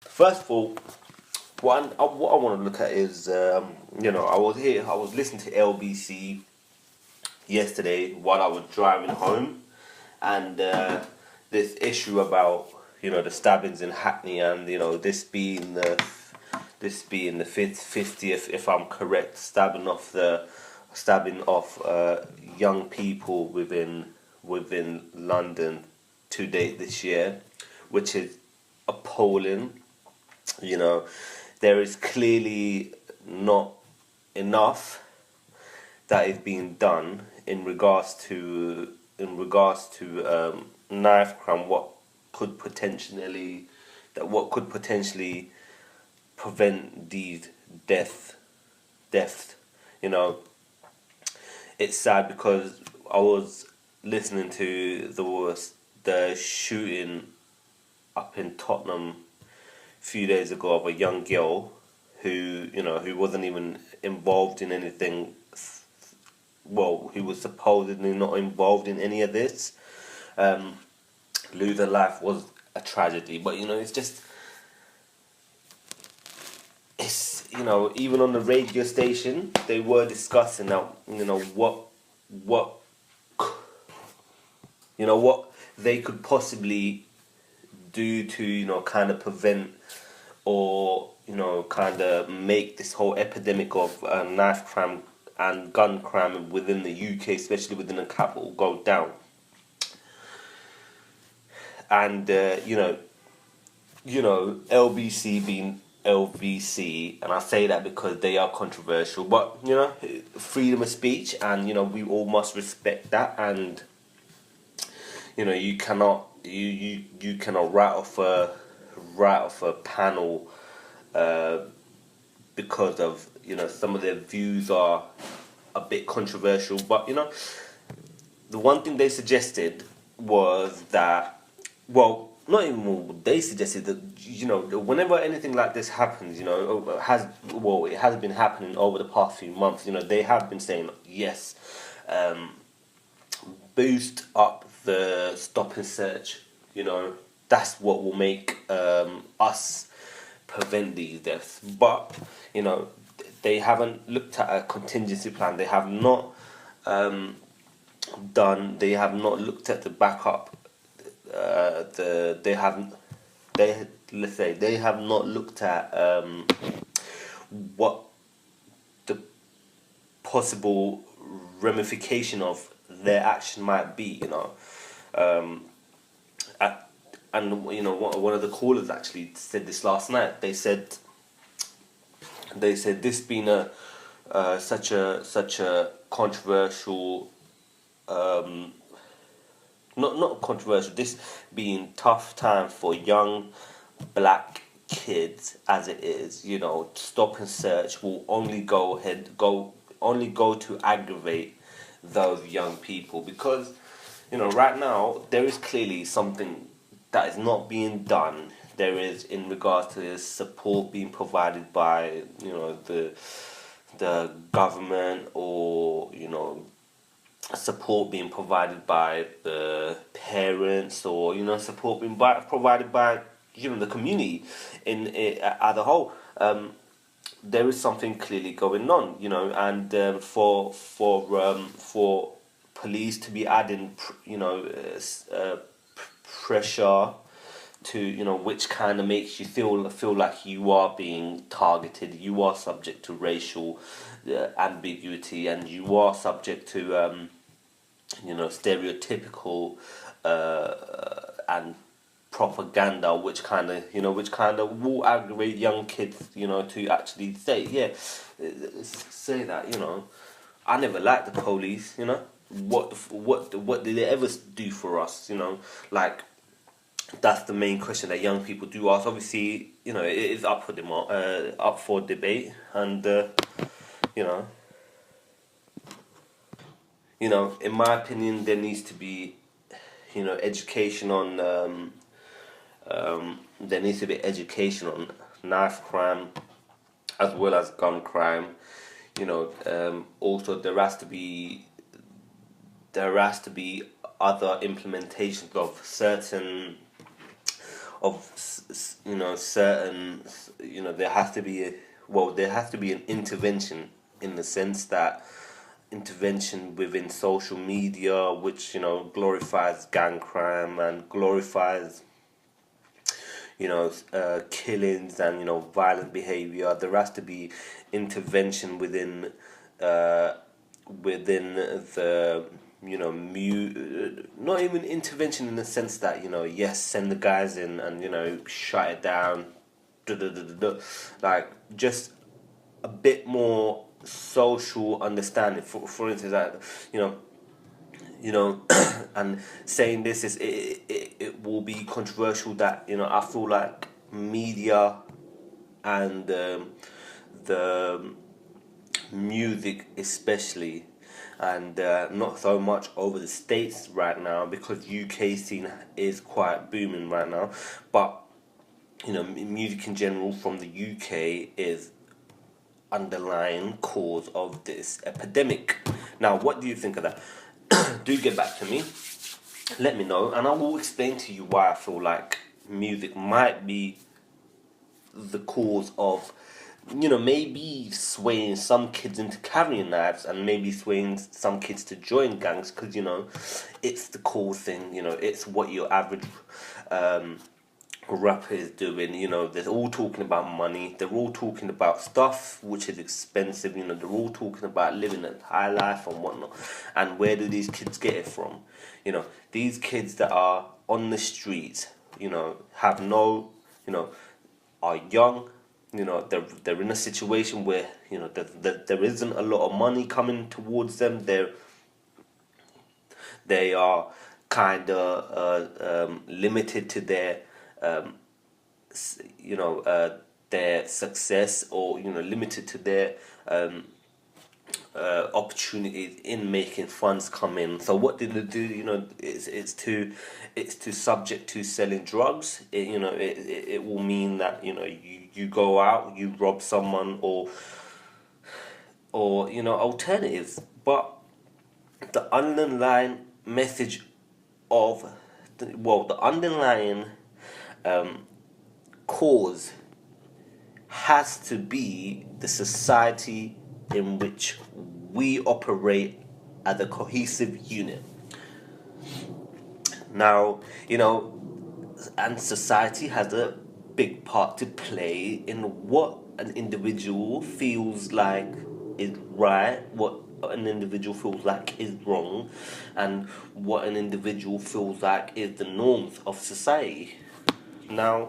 First of all, what I want to look at is, I was listening to LBC yesterday while I was driving home, and this issue about the stabbings in Hackney, and this being the 50th, if I'm correct, stabbing off young people within London to date this year, which is appalling. You know, there is clearly not enough that is being done in regards to knife crime. What could potentially prevent these deaths. You know, it's sad because I was listening to the shooting up in Tottenham a few days ago of a young girl who wasn't even involved in anything. Well, who was supposedly not involved in any of this. Lose her life was a tragedy, but it's even on the radio station they were discussing now what what they could possibly do to kind of prevent or kind of make this whole epidemic of knife crime and gun crime within the UK, especially within the capital, go down. And LBC being LVC, and I say that because they are controversial, but freedom of speech, and we all must respect that. And you cannot write off a panel because of some of their views are a bit controversial. But the one thing they suggested was that, well, not even more, they suggested that whenever anything like this happens, it has been happening over the past few months. They have been saying, yes, boost up the stop and search. That's what will make us prevent these deaths. But they haven't looked at a contingency plan. They have not They have not looked at the backup. They haven't. They have not looked at what the possible ramification of their action might be. And one of the callers actually said this last night. They said this being such a controversial, not controversial, this being tough time for young black kids as it is. Stop and search will only go to aggravate those young people, because right now there is clearly something that is not being done. There is, in regards to this, support being provided by the government, or support being provided by the parents, or support being provided by the community as a whole. There is something clearly going on, and for police to be adding pressure to which kind of makes you feel like you are being targeted, you are subject to racial ambiguity, and you are subject to stereotypical and propaganda, which kind of will aggravate young kids, to actually say that I never liked the police. What did they ever do for us? Like, that's the main question that young people do ask. Obviously, it is up for debate, and in my opinion, there needs to be education on there needs to be education on knife crime as well as gun crime. Also there has to be other implementations of certain, there has to be there has to be an intervention, in the sense that intervention within social media, which glorifies gang crime and glorifies killings and violent behavior. There has to be intervention uh, within the not even intervention in the sense that yes, send the guys in and shut it down, duh, duh, duh, duh, duh. Like, just a bit more social understanding. For instance, that and saying this is it will be controversial, that I feel like media and the music especially, and not so much over the States right now, because UK scene is quite booming right now, but music in general from the UK is underlying cause of this epidemic. Now, what do you think of that? Do get back to me, let me know, and I will explain to you why I feel like music might be the cause of maybe swaying some kids into carrying knives, and maybe swaying some kids to join gangs, because it's the cool thing. It's what your average rapper is doing. They're all talking about money, they're all talking about stuff which is expensive, they're all talking about living a high life and whatnot. And where do these kids get it from? These kids that are on the streets, have no, are young, they're in a situation where there isn't a lot of money coming towards them. They are kind of limited to their success, or limited to their opportunities in making funds come in. So what did they do? It's to subject to selling drugs. It will mean that you go out, you rob someone, or alternatives. But the underlying message of the underlying cause has to be the society in which we operate as a cohesive unit. Now, and society has a big part to play in what an individual feels like is right, what an individual feels like is wrong, and what an individual feels like is the norms of society. Now,